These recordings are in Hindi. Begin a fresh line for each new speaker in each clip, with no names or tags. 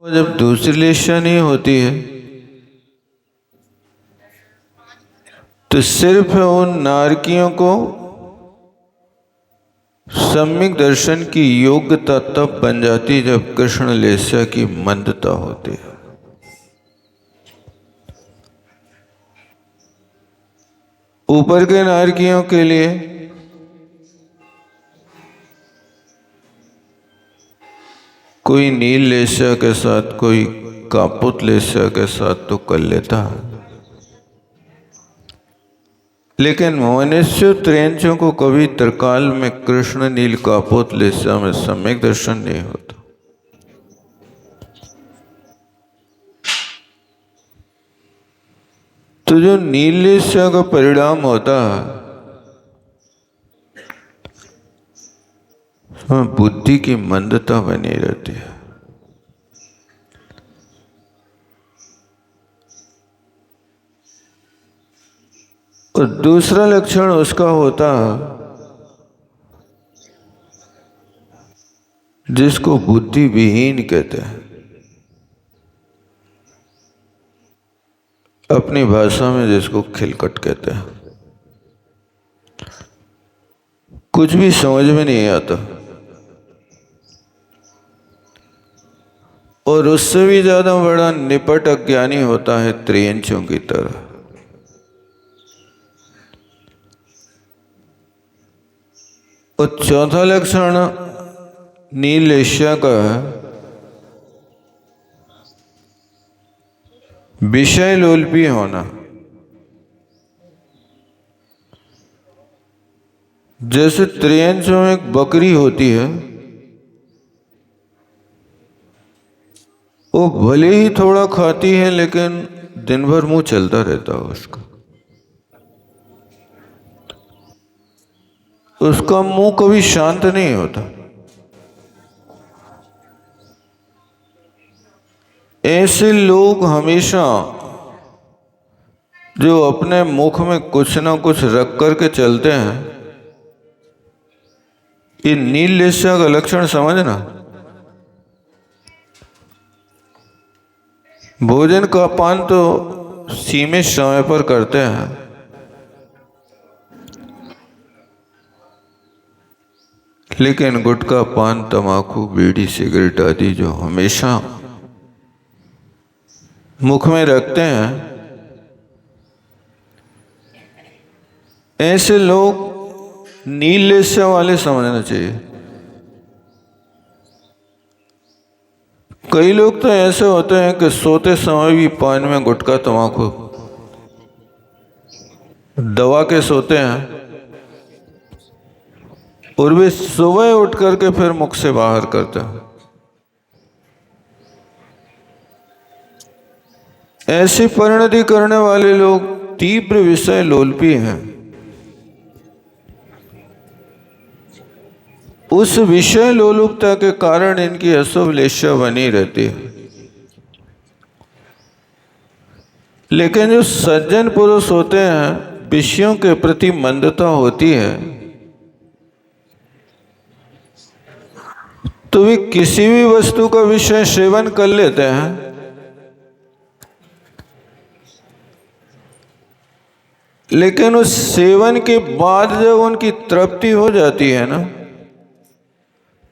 जब दूसरी लेशा नहीं होती है तो सिर्फ उन नारकियों को सम्यक दर्शन की योग्यता तब बन जाती जब कृष्ण लेशा की मंदता होती है। ऊपर के नारकियों के लिए कोई नील लेशा के साथ, कोई कापुत लेशा के साथ तो कर लेता है, लेकिन मनुष्य त्रेंचों को कभी त्रिकाल में कृष्ण नील कापोत लेशा में सम्यक दर्शन नहीं होता। तो जो नील लेशा का परिणाम होता है उसमें बुद्धि की मंदता बनी रहती है। और दूसरा लक्षण उसका होता जिसको बुद्धि विहीन कहते हैं, अपनी भाषा में जिसको खिलकट कहते हैं। कुछ भी समझ में नहीं आता और उससे भी ज्यादा बड़ा निपट अज्ञानी होता है त्रियंचों की तरह। और चौथा लक्षण नील लेशा का है विषय लोलपी होना। जैसे त्रियंचों में एक बकरी होती है, वो भले ही थोड़ा खाती है लेकिन दिन भर मुंह चलता रहता है उसका मुंह कभी शांत नहीं होता। ऐसे लोग हमेशा जो अपने मुख में कुछ ना कुछ रख करके चलते हैं, ये नील लेशा का लक्षण समझना। भोजन का पान तो सीमित समय पर करते हैं, लेकिन गुटखा, पान, तंबाकू, बीड़ी, सिगरेट आदि जो हमेशा मुख में रखते हैं, ऐसे लोग नील लेशा वाले समझना चाहिए। कई लोग तो ऐसे होते हैं कि सोते समय भी पान में गुटखा, तंबाकू दबा के सोते हैं और वे सुबह उठ करके फिर मुख से बाहर करते हैं। ऐसी परिणति करने वाले लोग तीव्र विषय लोलपी हैं। उस विषय लोलुपता के कारण इनकी अशुभ लेशा बनी रहती है। लेकिन जो सज्जन पुरुष होते हैं, विषयों के प्रति मंदता होती है, तो वे किसी भी वस्तु का विषय सेवन कर लेते हैं, लेकिन उस सेवन के बाद जब उनकी तृप्ति हो जाती है ना,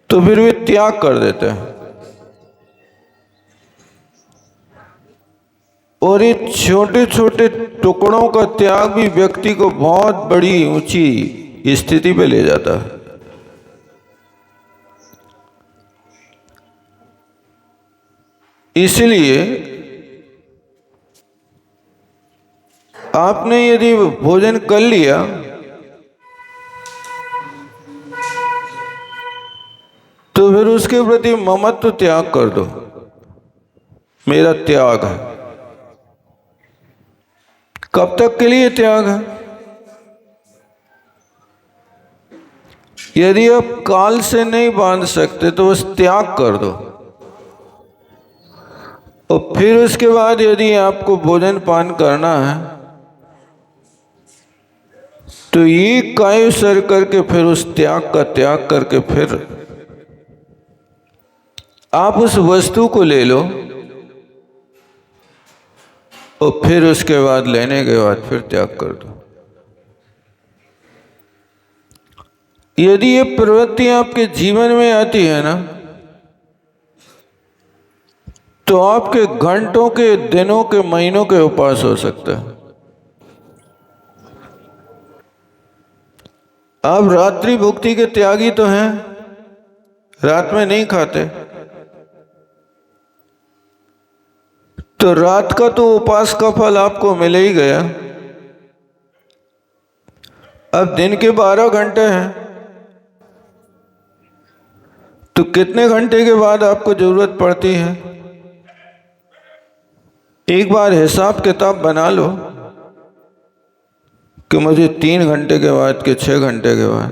तो फिर वे त्याग कर देते हैं। और ये छोटे छोटे टुकड़ों का त्याग भी व्यक्ति को बहुत बड़ी ऊंची स्थिति पे ले जाता है। इसलिए आपने यदि भोजन कर लिया तो फिर उसके प्रति ममत्व त्याग कर दो। मेरा त्याग है। कब तक के लिए त्याग है? यदि आप काल से नहीं बांध सकते तो बस त्याग कर दो। और फिर उसके बाद यदि आपको भोजन पान करना है तो ये कायु सर करके फिर उस त्याग का त्याग करके फिर आप उस वस्तु को ले लो और फिर उसके बाद लेने के बाद फिर त्याग कर दो। यदि ये प्रवृत्ति आपके जीवन में आती है ना, तो आपके घंटों के, दिनों के, महीनों के उपवास हो सकता है। आप रात्रि भुक्ति के त्यागी तो हैं, रात में नहीं खाते, तो रात का तो उपवास का फल आपको मिल ही गया। अब दिन के 12 घंटे हैं, तो कितने घंटे के बाद आपको जरूरत पड़ती है? एक बार हिसाब किताब बना लो कि मुझे 3 घंटे के बाद के 6 घंटे के बाद।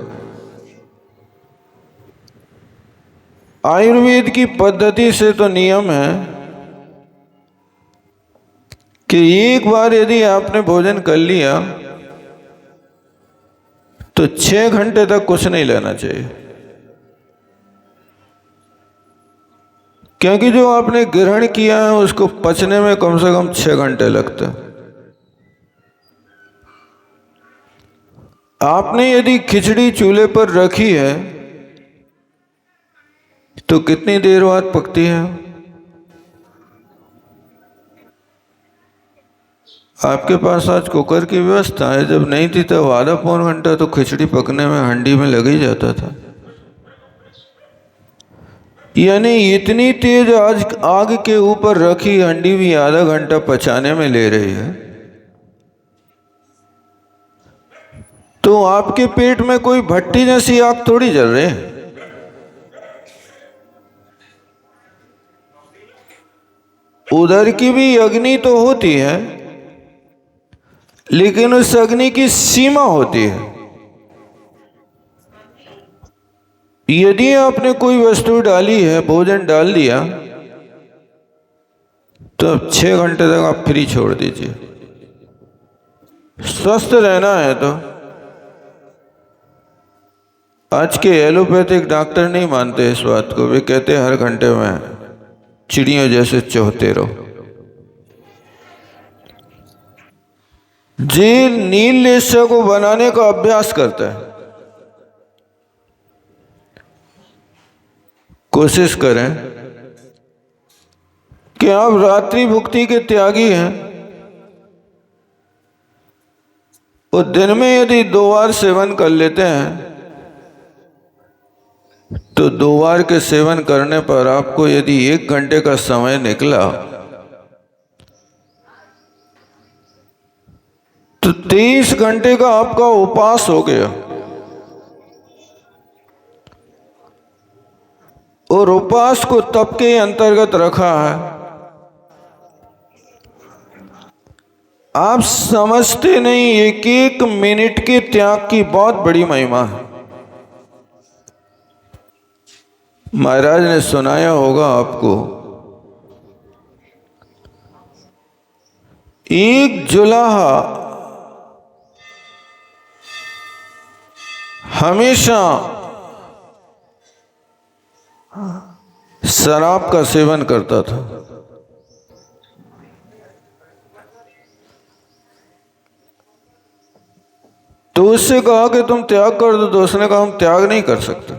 आयुर्वेद की पद्धति से तो नियम है कि एक बार यदि आपने भोजन कर लिया तो 6 घंटे तक कुछ नहीं लेना चाहिए, क्योंकि जो आपने ग्रहण किया है उसको पचने में कम से कम 6 घंटे लगते हैं। आपने यदि खिचड़ी चूल्हे पर रखी है तो कितनी देर बाद पकती है? आपके पास आज कुकर की व्यवस्था है, जब नहीं थी तब आधा पौन घंटा तो खिचड़ी पकने में हंडी में लग ही जाता था। यानी इतनी तेज आज आग के ऊपर रखी हंडी भी आधा घंटा पचाने में ले रही है, तो आपके पेट में कोई भट्टी जैसी आग थोड़ी जल रही है। उधर की भी अग्नि तो होती है, लेकिन उस अग्नि की सीमा होती है। यदि आपने कोई वस्तु डाली है, भोजन डाल दिया, तो अब 6 घंटे तक आप फ्री छोड़ दीजिए। स्वस्थ रहना है तो आज के एलोपैथिक डॉक्टर नहीं मानते इस बात को, वे कहते हर घंटे में चिड़ियों जैसे चौहते रहो। जी नील लेस्य को बनाने का अभ्यास करता है, कोशिश करें कि आप रात्रि भुक्ति के त्यागी हैं, और दिन में यदि 2 बार सेवन कर लेते हैं तो 2 बार के सेवन करने पर आपको यदि 1 घंटे का समय निकला तो 23 घंटे का आपका उपवास हो गया। और उपवास को तप के अंतर्गत रखा है। आप समझते नहीं, एक एक मिनट के त्याग की बहुत बड़ी महिमा है। महाराज ने सुनाया होगा आपको, एक जुलाहा हमेशा शराब का सेवन करता था। तो उससे कहा कि तुम त्याग कर दो, तो उसने कहा हम त्याग नहीं कर सकते।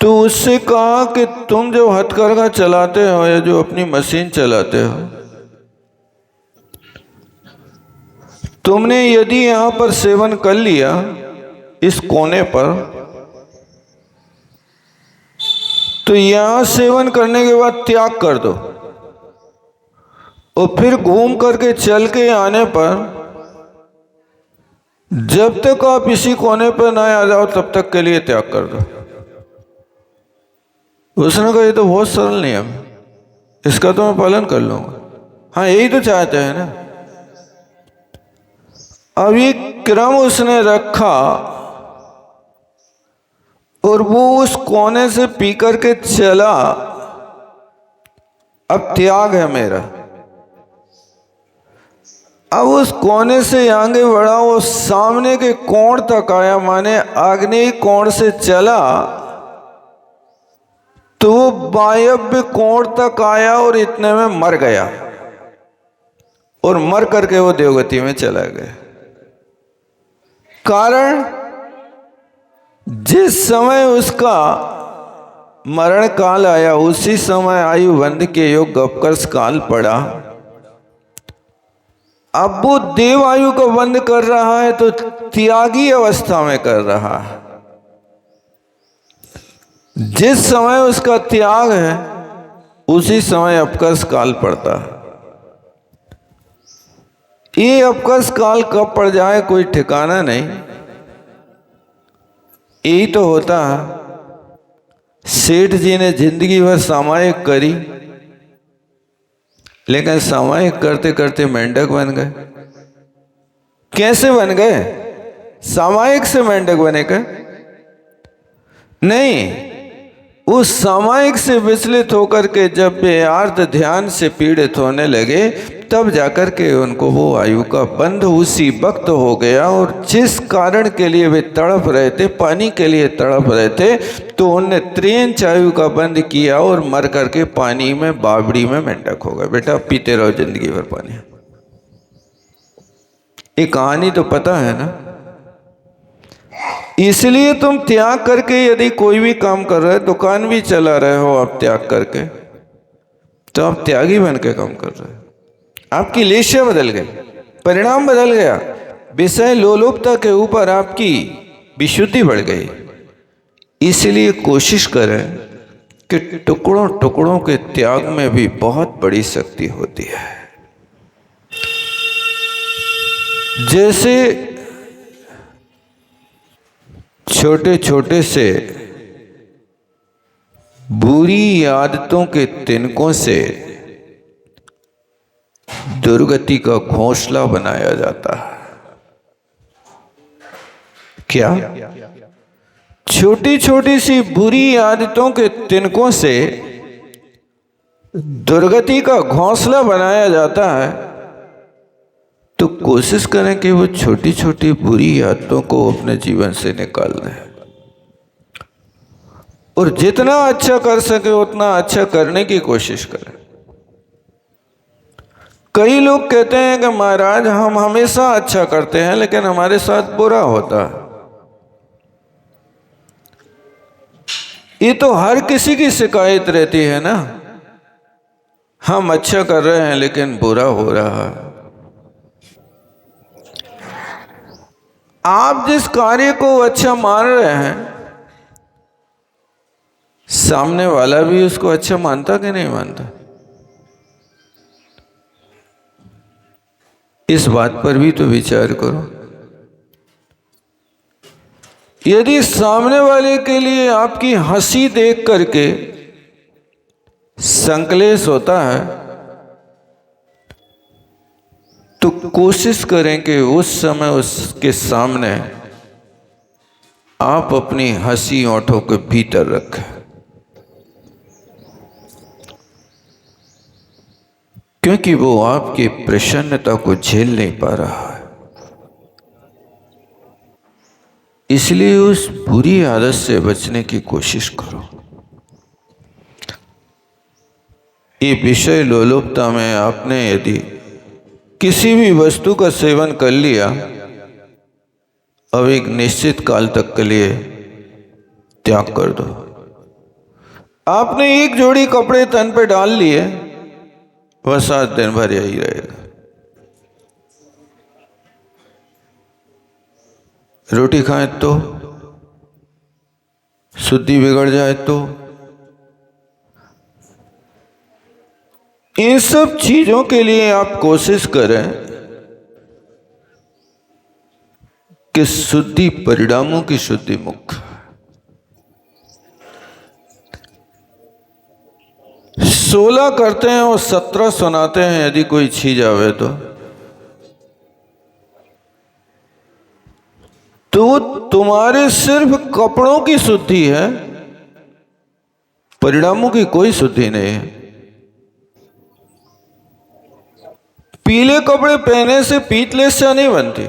तो उससे कहा कि तुम जो हथकरघा चलाते हो या जो अपनी मशीन चलाते हो, तुमने यदि यहां पर सेवन कर लिया इस कोने पर, तो यहां सेवन करने के बाद त्याग कर दो, और फिर घूम करके चल के आने पर जब तक आप इसी कोने पर ना आ जाओ तब तक के लिए त्याग कर दो। उसने कहा ये तो बहुत सरल नियम है, इसका तो मैं पालन कर लूंगा। हाँ यही तो चाहते हैं ना। अब ये क्रम उसने रखा और वो उस कोने से पी करके चला। अब त्याग है मेरा। अब उस कोने से आगे बढ़ा, वो सामने के कोण तक आया, माने आग्नेय कोण से चला, तो तो वो वायव्य कोण तक आया और इतने में मर गया, और मर करके वो देवगति में चला गया। कारण, जिस समय उसका मरण काल आया उसी समय आयु बंध के योग अपकर्ष काल पड़ा। अब वो देव आयु को बंद कर रहा है तो त्यागी अवस्था में कर रहा है। जिस समय उसका त्याग है उसी समय अपकर्ष काल पड़ता है। ये अपकर्ष काल कब पड़ जाए कोई ठिकाना नहीं। यही तो होता है, सेठ जी ने जिंदगी भर सामायिक करी, लेकिन सामायिक करते करते मेंढक बन गए। कैसे बन गए? सामायिक से मेंढक बने क्या? नहीं, उस सामायिक से विचलित होकर के जब वे आर्त ध्यान से पीड़ित होने लगे तब जाकर के उनको वो आयु का बंध उसी वक्त हो गया। और जिस कारण के लिए वे तड़प रहे थे, पानी के लिए तड़प रहे थे, तो उनने त्रियंच आयु का बंध किया और मर करके पानी में, बावड़ी में मेंढक हो गए। बेटा पीते रहो जिंदगी भर पानी। ये कहानी तो पता है ना। इसलिए तुम त्याग करके यदि कोई भी काम कर रहे हो, दुकान भी चला रहे हो आप त्याग करके, तो आप त्यागी बन के काम कर रहे हो। आपकी लेशा बदल गई, परिणाम बदल गया, विषय लोलुपता के ऊपर आपकी विशुद्धि बढ़ गई। इसलिए कोशिश करें कि टुकड़ों टुकड़ों के त्याग में भी बहुत बड़ी शक्ति होती है। जैसे छोटे छोटे से बुरी आदतों के तिनकों से दुर्गति का घोंसला बनाया जाता है। क्या? छोटी छोटी सी बुरी आदतों के तिनकों से दुर्गति का घोंसला बनाया जाता है। तो कोशिश करें कि वो छोटी छोटी बुरी आदतों को अपने जीवन से निकाल दें, और जितना अच्छा कर सके उतना अच्छा करने की कोशिश करें। कई लोग कहते हैं कि महाराज हम हमेशा अच्छा करते हैं लेकिन हमारे साथ बुरा होता है। ये तो हर किसी की शिकायत रहती है ना, हम अच्छा कर रहे हैं लेकिन बुरा हो रहा है। आप जिस कार्य को अच्छा मान रहे हैं, सामने वाला भी उसको अच्छा मानता कि नहीं मानता? इस बात पर भी तो विचार करो। यदि सामने वाले के लिए आपकी हंसी देख करके संकलेश होता है तो कोशिश करें कि उस समय उसके सामने आप अपनी हंसी होठों के भीतर रखें, क्योंकि वो आपकी प्रसन्नता को झेल नहीं पा रहा है। इसलिए उस बुरी आदत से बचने की कोशिश करो। ये विषय लोलुपता में आपने यदि किसी भी वस्तु का सेवन कर लिया, अब एक निश्चित काल तक के लिए त्याग कर दो। आपने एक जोड़ी कपड़े तन पे डाल लिए, वह 7 दिन भर यही रहेगा। रोटी खाएं तो, शुद्धि बिगड़ जाए तो, इन सब चीजों के लिए आप कोशिश करें कि शुद्धि परिणामों की शुद्धि मुख्य। 16 करते हैं और 17 सुनाते हैं यदि कोई छी जावे तो तुम्हारे सिर्फ कपड़ों की शुद्धि है, परिणामों की कोई शुद्धि नहीं है। पीले कपड़े पहने से पीत लेस्या नहीं बनती।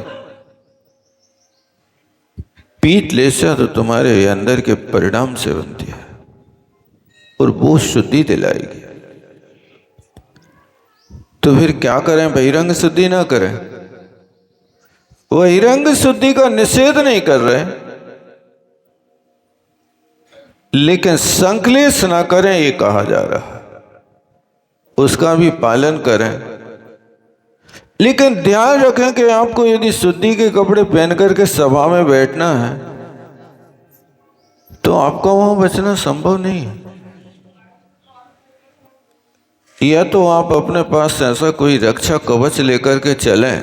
पीत लेस्या तो तुम्हारे अंदर के परिणाम से बनती है। और वो शुद्धि दिलाएगी। तो फिर क्या करें? बहिरंग शुद्धि ना करें? बहिरंग शुद्धि का निषेध नहीं कर रहे, लेकिन संकलेश ना करें ये कहा जा रहा है, उसका भी पालन करें। लेकिन ध्यान रखें कि आपको यदि शुद्धि के कपड़े पहन करके सभा में बैठना है तो आपका वहां बचना संभव नहीं है। या तो आप अपने पास ऐसा कोई रक्षा कवच लेकर के चलें,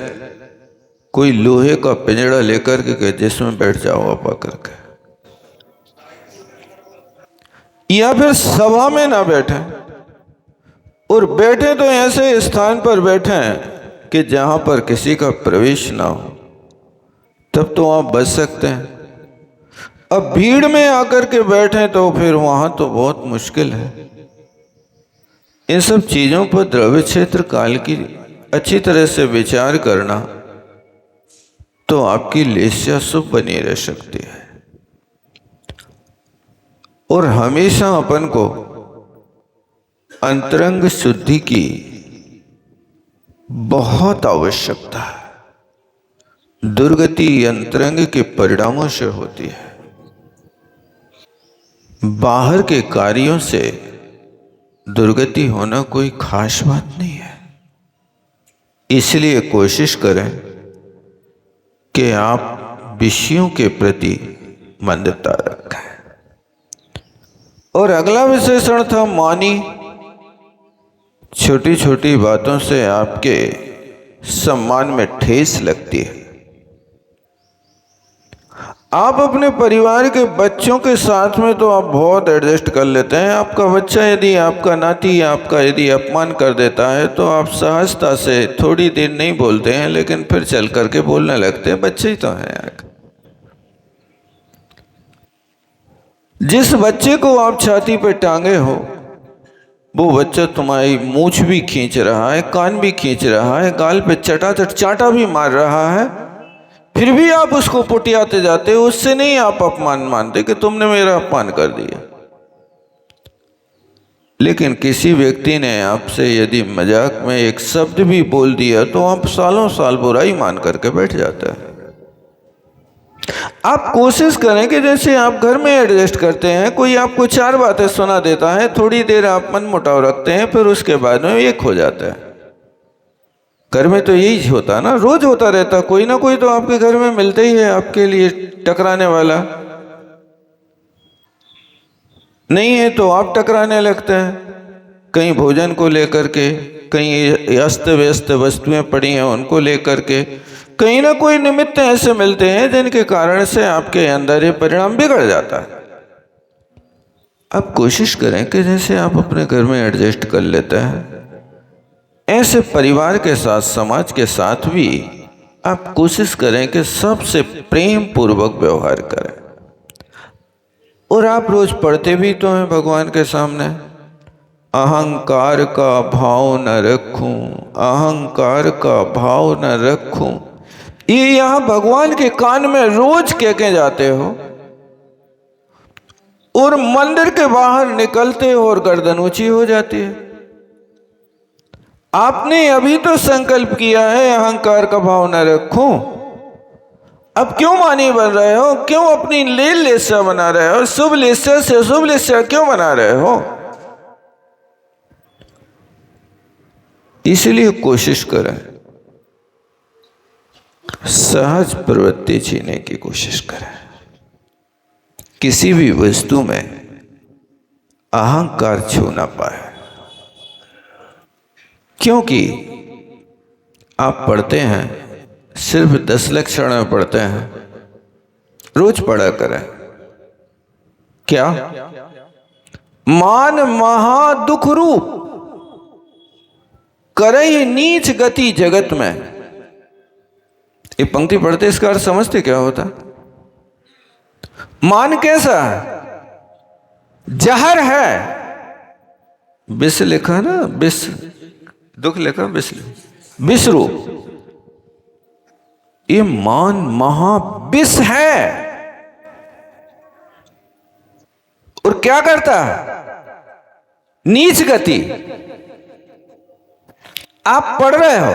कोई लोहे का पिंजड़ा लेकर के जिसमें बैठ जाओ आप आकर के, या फिर सभा में ना बैठें, और बैठे तो ऐसे स्थान पर बैठें कि जहां पर किसी का प्रवेश ना हो, तब तो आप बच सकते हैं। अब भीड़ में आकर के बैठे तो फिर वहां तो बहुत मुश्किल है। इन सब चीजों पर द्रव्य क्षेत्र काल की अच्छी तरह से विचार करना तो आपकी लेस्या शुभ बनी रह सकती है। और हमेशा अपन को अंतरंग शुद्धि की बहुत आवश्यकता है। दुर्गति अंतरंग के परिणामों से होती है, बाहर के कार्यों से दुर्गति होना कोई खास बात नहीं है। इसलिए कोशिश करें कि आप विषयों के प्रति मंदता रखें। और अगला विशेषण था मानी। छोटी छोटी बातों से आपके सम्मान में ठेस लगती है। आप अपने परिवार के बच्चों के साथ में तो आप बहुत एडजस्ट कर लेते हैं। आपका बच्चा यदि, आपका नाती आपका यदि अपमान कर देता है तो आप सहजता से थोड़ी देर नहीं बोलते हैं, लेकिन फिर चल करके बोलने लगते हैं, बच्चे ही तो हैं। जिस बच्चे को आप छाती पे टांगे हो वो बच्चा तुम्हारी मूंछ भी खींच रहा है, कान भी खींच रहा है, गाल पे चटाचट चाटा भी मार रहा है, फिर भी आप उसको पुटियाते जाते हो। उससे नहीं आप अपमान मानते कि तुमने मेरा अपमान कर दिया। लेकिन किसी व्यक्ति ने आपसे यदि मजाक में एक शब्द भी बोल दिया तो आप सालों साल बुराई मान करके बैठ जाते हैं। आप कोशिश करें कि जैसे आप घर में एडजस्ट करते हैं, कोई आपको चार बातें सुना देता है, थोड़ी देर आप मन मुटाव रखते हैं, फिर उसके बाद में एक हो जाता है। घर में तो यही होता है ना, रोज होता रहता, कोई ना कोई तो आपके घर में मिलते ही है आपके लिए टकराने वाला। नहीं है तो आप टकराने लगते हैं, कहीं भोजन को लेकर के, कहीं अस्त व्यस्त वस्तुएं पड़ी हैं उनको लेकर के, कहीं ना कोई निमित्त ऐसे मिलते हैं जिनके कारण से आपके अंदर ये परिणाम बिगड़ जाता है। अब कोशिश करें कि जैसे आप अपने घर में एडजस्ट कर लेते हैं, ऐसे परिवार के साथ, समाज के साथ भी आप कोशिश करें कि सबसे प्रेम पूर्वक व्यवहार करें। और आप रोज पढ़ते भी तो हैं भगवान के सामने, अहंकार का भाव न रखूं, अहंकार का भाव न रखूं। ये यहां भगवान के कान में रोज कह के जाते हो, और मंदिर के बाहर निकलते हो और गर्दन ऊंची हो जाती है। आपने अभी तो संकल्प किया है अहंकार का भाव न रखूं, अब क्यों मानी बन रहे हो? क्यों अपनी लील लेस्या बना रहे हो? शुभ लेस्या से शुभ लेस्या क्यों बना रहे हो? इसलिए कोशिश करें, सहज प्रवृत्ति जीने की कोशिश करें। किसी भी वस्तु में अहंकार छू ना पाए। क्योंकि आप पढ़ते हैं, सिर्फ 10 लक्षण में पढ़ते हैं, रोज पढ़ा करें। क्या? मान महा दुख रूप, करई नीच गति जगत में। ये पंक्ति पढ़ते इसका अर्थ समझते क्या होता? मान कैसा है? जहर है। विष लिखा ना, विष, दुख लिखा विष, विष रूप। ये मान महाविष है। और क्या करता है? नीच गति आप पढ़ रहे हो,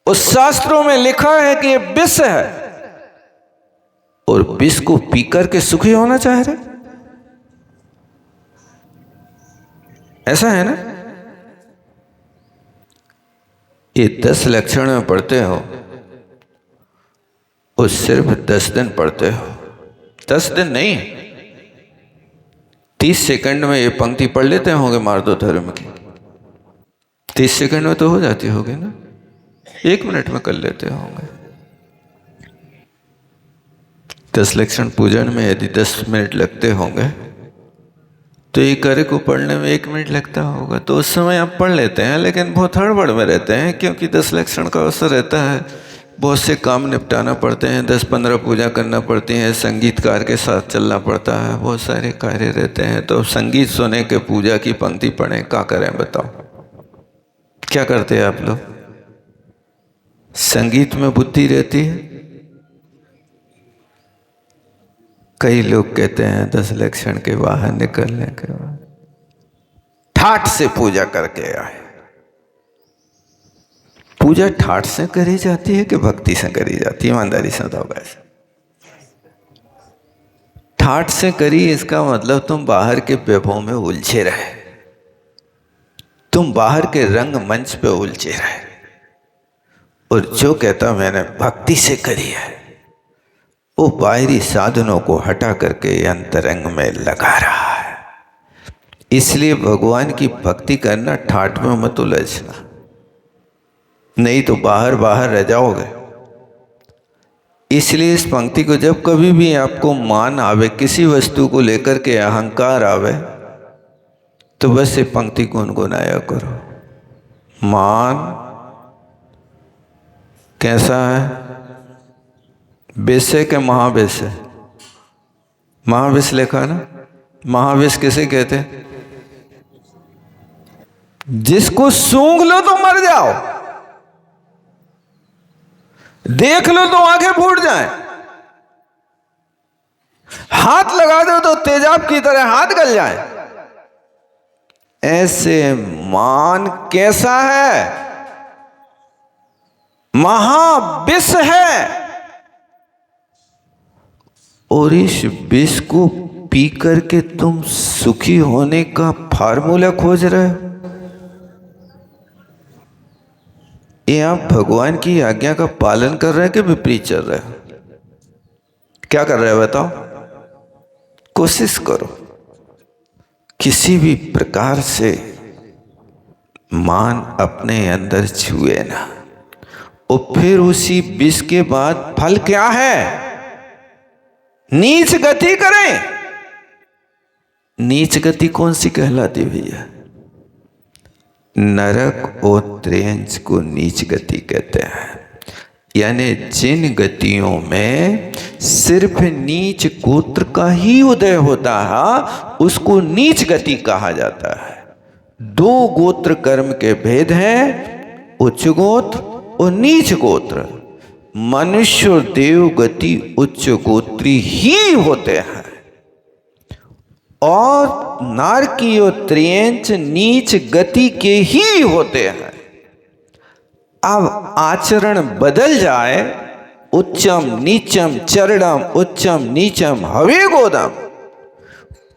उस शास्त्रों में लिखा है कि ये विष है और विष को पीकर के सुखी होना चाह रहे, ऐसा है ना। ये 10 लक्षण में पढ़ते हो और सिर्फ 10 दिन पढ़ते हो, 10 दिन नहीं, 30 सेकंड में ये पंक्ति पढ़ लेते होंगे मार्दो धर्म की, 30 सेकंड में तो हो जाती होगी ना, 1 मिनट में कर लेते होंगे। 10 लक्षण पूजन में यदि 10 मिनट लगते होंगे तो एक कार्य को पढ़ने में 1 मिनट लगता होगा, तो उस समय आप पढ़ लेते हैं, लेकिन बहुत हड़बड़ में रहते हैं क्योंकि 10 लक्षण का अवसर रहता है, बहुत से काम निपटाना पड़ते हैं, 10-15 पूजा करना पड़ती है, संगीतकार के साथ चलना पड़ता है, बहुत सारे कार्य रहते हैं। तो संगीत सुने के पूजा की पंक्ति पढ़ें, क्या करें बताओ, क्या करते हैं आप लोग? संगीत में बुद्धि रहती है। कई लोग कहते हैं 10 लक्षण के बाहर निकलने के बाद ठाठ से पूजा करके आए। पूजा ठाठ से करी जाती है कि भक्ति से करी जाती है? ईमानदारी से बताओ। वैसे ठाठ से करी, इसका मतलब तुम बाहर के वैभव में उलझे रहे, तुम बाहर के रंग मंच पे उलझे रहे, और जो कहता मैंने भक्ति से करी है वो बाहरी साधनों को हटा करके अंतरंग में लगा रहा है। इसलिए भगवान की भक्ति करना, ठाठ में मत उलझना, नहीं तो बाहर बाहर रह जाओगे। इसलिए इस पंक्ति को जब कभी भी आपको मान आवे, किसी वस्तु को लेकर के अहंकार आवे, तो बस ये पंक्ति गुनगुनाया करो। मान कैसा है? विष है कि महाविष है? महाविष लिखा ना। महाविष किसे कहते हैं? जिसको सूंघ लो तो मर जाओ, देख लो तो आंखें फूट जाएं, हाथ लगा दो तो तेजाब की तरह हाथ गल जाए। ऐसे मान कैसा है? महाविष है। और इस विष को पी करके तुम सुखी होने का फार्मूला खोज रहे हो। ये आप भगवान की आज्ञा का पालन कर रहे हैं कि विपरीत चल रहे हो? क्या कर रहे हो बताओ? कोशिश करो किसी भी प्रकार से मान अपने अंदर छुए ना। और फिर उसी विष के बाद फल क्या है? नीच गति करें। नीच गति कौन सी कहलाती भैया? नरक और त्रेंच को नीच गति कहते हैं। यानी जिन गतियों में सिर्फ नीच गोत्र का ही उदय होता है उसको नीच गति कहा जाता है। 2 गोत्र कर्म के भेद हैं, उच्च गोत्र और नीच गोत्र। मनुष्य और देव गति उच्च गोत्री ही होते हैं और नारकी और त्रियंच नीच गति के ही होते हैं। अब आचरण बदल जाए, उच्चम नीचम चरणम उच्चम नीचम हवे गोदम,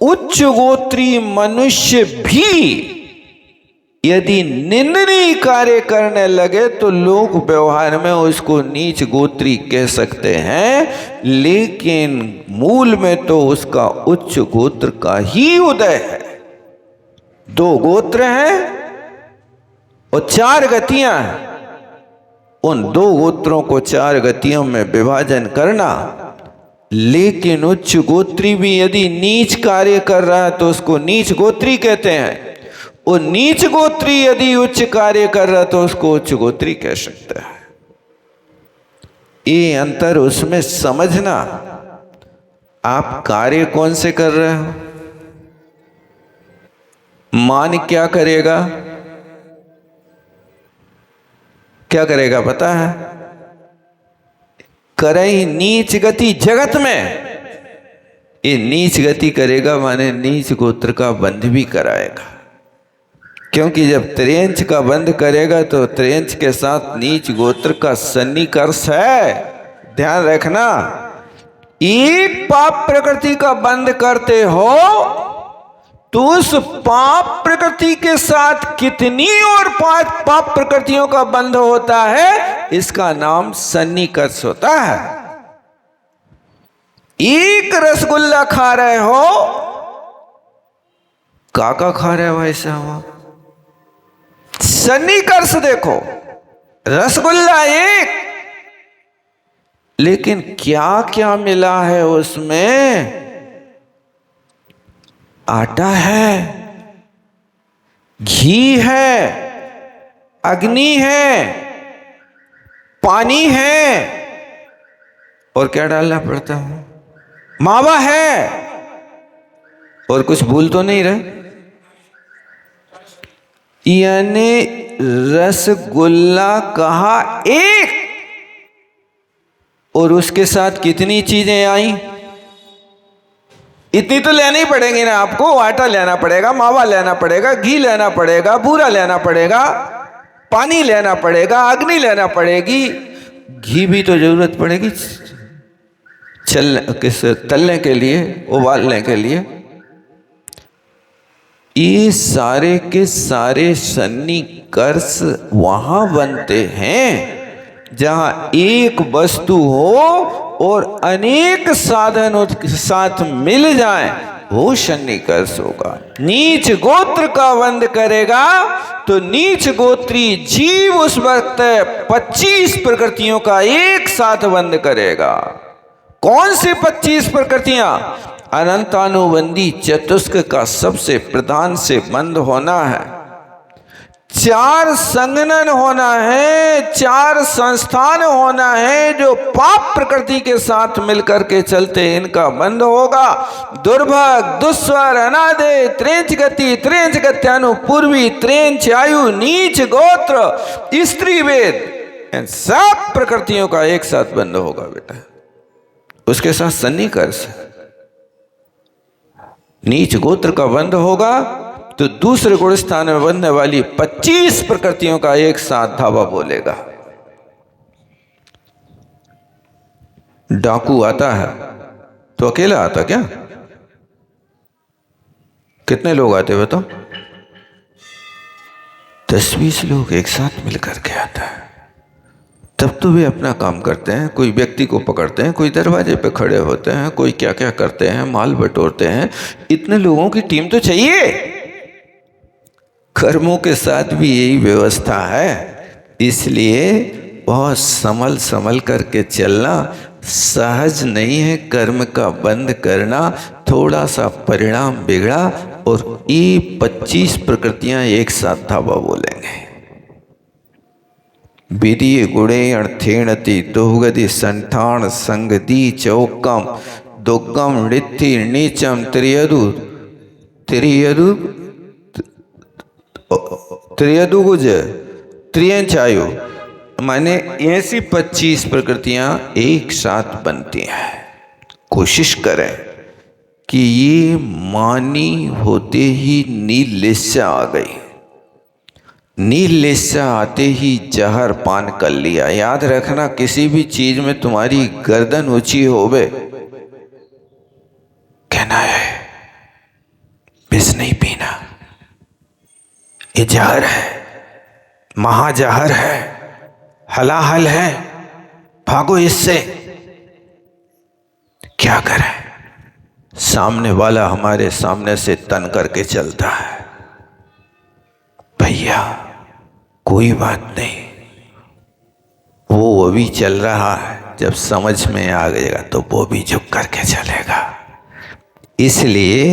उच्च गोत्री मनुष्य भी यदि निंदनीय कार्य करने लगे तो लोग व्यवहार में उसको नीच गोत्री कह सकते हैं, लेकिन मूल में तो उसका उच्च गोत्र का ही उदय है। 2 गोत्र हैं और 4 गतियां हैं। उन 2 गोत्रों को 4 गतियों में विभाजन करना, लेकिन उच्च गोत्री भी यदि नीच कार्य कर रहा है तो उसको नीच गोत्री कहते हैं, और नीच गोत्री यदि उच्च कार्य कर रहा तो उसको उच्च गोत्री कह सकता है। ये अंतर उसमें समझना। आप कार्य कौन से कर रहे हो? मान क्या करेगा? क्या करेगा पता है? करे नीच गति जगत में, ये नीच गति करेगा माने नीच गोत्र का बंध भी कराएगा, क्योंकि जब त्रेंच का बंध करेगा तो त्रेंच के साथ नीच गोत्र का सन्निकर्ष है। ध्यान रखना, एक पाप प्रकृति का बंध करते हो तो उस पाप प्रकृति के साथ कितनी और पाप प्रकृतियों का बंध होता है, इसका नाम सन्निकर्ष होता है। एक रसगुल्ला खा रहे हो, काका खा रहे हो, ऐसा हुआ सन्निकर्ष देखो, रसगुल्ला एक, लेकिन क्या क्या मिला है उसमें? आटा है, घी है, अग्नि है, पानी है, और क्या डालना पड़ता है? मावा है, और कुछ भूल तो नहीं रहे। यानी रसगुल्ला कहा एक, और उसके साथ कितनी चीजें आई? इतनी तो लेनी पड़ेगी ना आपको। आटा लेना पड़ेगा, मावा लेना पड़ेगा, घी लेना पड़ेगा, बूरा लेना पड़ेगा, पानी लेना पड़ेगा, अग्नि लेना पड़ेगी, घी भी तो जरूरत पड़ेगी तलने के लिए, उबालने के लिए। ये सारे के सारे सन्निकर्ष वहां बनते हैं जहां एक वस्तु हो और अनेक साधन उसके साथ मिल जाएं, वो सन्निकर्ष होगा। नीच गोत्र का बंध करेगा तो नीच गोत्री जीव उस वक्त 25 प्रकृतियों का एक साथ बंध करेगा। कौन से 25 प्रकृतियां? अनंतानुबंधी चतुष्क का सबसे प्रधान से बंध होना है, 4 संगनन होना है, 4 संस्थान होना है जो पाप प्रकृति के साथ मिलकर के चलते, इनका बंध होगा। दुर्भग, दुस्वर, अनादे, त्रेंच गति, त्रेंच गत्यानु, पूर्वी, त्रेंच आयु, नीच गोत्र, स्त्री वेद, इन सब प्रकृतियों का एक साथ बंध होगा बेटा। उसके साथ सन्निकर्ष, नीच गोत्र का बंध होगा तो दूसरे गुण स्थान में बनने वाली 25 प्रकृतियों का एक साथ धावा बोलेगा। डाकू आता है तो अकेला आता क्या? कितने लोग आते बताओ? 10-20 लोग एक साथ मिलकर के आता है। तब तो वे अपना काम करते हैं, कोई व्यक्ति को पकड़ते हैं, कोई दरवाजे पे खड़े होते हैं, कोई क्या क्या करते हैं, माल बटोरते हैं। इतने लोगों की टीम तो चाहिए। कर्मों के साथ भी यही व्यवस्था है, इसलिए बहुत संभल संभल करके चलना। सहज नहीं है कर्म का बंद करना, थोड़ा सा परिणाम बिगड़ा और ये 25 प्रकृतियां एक साथ धावा बोलेंगे। विधि गुणे अणथेणति दोहगति संठान संगति चौकम दुग्गम ऋद्धि नीचम त्रियदुगुज त्रियंचायु, माने ऐसी 25 प्रकृतियां एक साथ बनती हैं। कोशिश करें कि ये मानी होते ही नीललेशा आ गई, नीललेशा आते ही जहर पान कर लिया। याद रखना, किसी भी चीज में तुम्हारी गर्दन ऊंची होवे, कहना है विष नहीं पीना, ये जहर है, महाजहर है, हलाहल है, भागो इससे। क्या करें, सामने वाला हमारे सामने से तन करके चलता है। भैया कोई बात नहीं, वो अभी चल रहा है, जब समझ में आ गएगा तो वो भी झुक करके चलेगा। इसलिए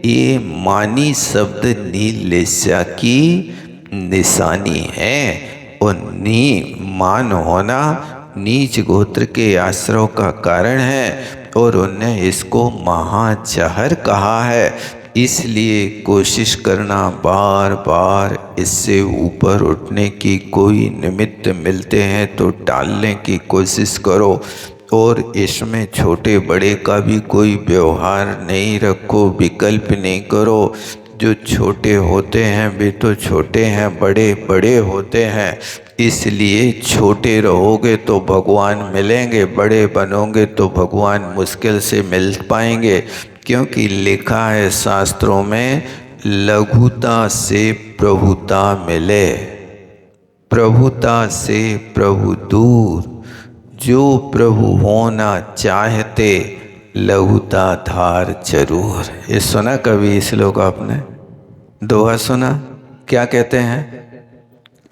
ये मानी शब्द नीललेशा की निशानी है, और मान होना नीच गोत्र के आश्रव का कारण है, और उन्हें इसको महाजहर कहा है। इसलिए कोशिश करना बार बार इससे ऊपर उठने की। कोई निमित्त मिलते हैं तो टालने की कोशिश करो, और इसमें छोटे बड़े का भी कोई व्यवहार नहीं रखो, विकल्प नहीं करो। जो छोटे होते हैं वे तो छोटे हैं, बड़े बड़े होते हैं, इसलिए छोटे रहोगे तो भगवान मिलेंगे, बड़े बनोगे तो भगवान मुश्किल से मिल पाएंगे। क्योंकि लिखा है शास्त्रों में, लघुता से प्रभुता मिले, प्रभुता से प्रभु दूर। जो प्रभु होना चाहते लघुता धार जरूर। ये सुना कभी श्लोक आपने? दोहा सुना? क्या कहते हैं?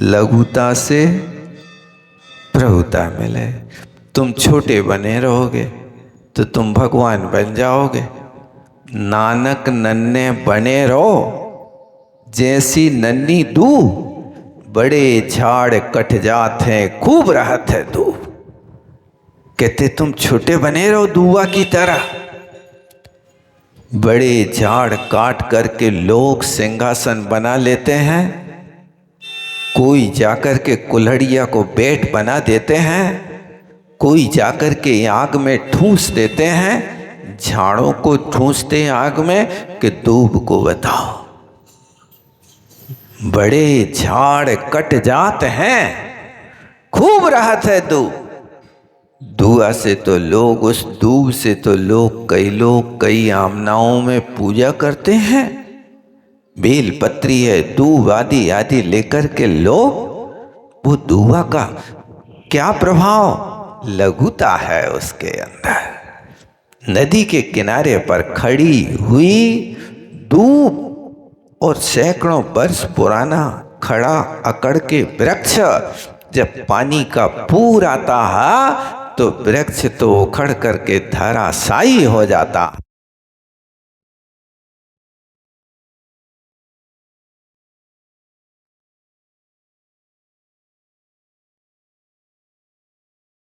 लघुता से प्रभुता मिले। तुम छोटे बने रहोगे तो तुम भगवान बन जाओगे। नानक नन्हे बने रहो, जैसी नन्ही दूब, बड़े झाड़ कट जाते हैं, खूब राहत है दूब। कहते तुम छोटे बने रहो दूबा की तरह। बड़े झाड़ काट करके लोग सिंहासन बना लेते हैं, कोई जाकर के कुल्हड़िया को बेट बना देते हैं, कोई जाकर के आग में ठूंस देते हैं। झाड़ों को ठूंसते आग में कि दूब को बताओ। बड़े झाड़ कट जाते हैं, खूब राहत है दूब। दुआ से तो लोग, उस दूब से तो लोग कई आमनाओं में पूजा करते हैं। बेल पत्री है, दूब आदि आदि लेकर के लोग, वो दूबा का क्या प्रभाव, लघुता है उसके अंदर। नदी के किनारे पर खड़ी हुई दूब और सैकड़ों वर्ष पुराना खड़ा अकड़ के वृक्ष, जब पानी का पूर आता है तो वृक्ष तो उखड़ करके धराशायी हो जाता।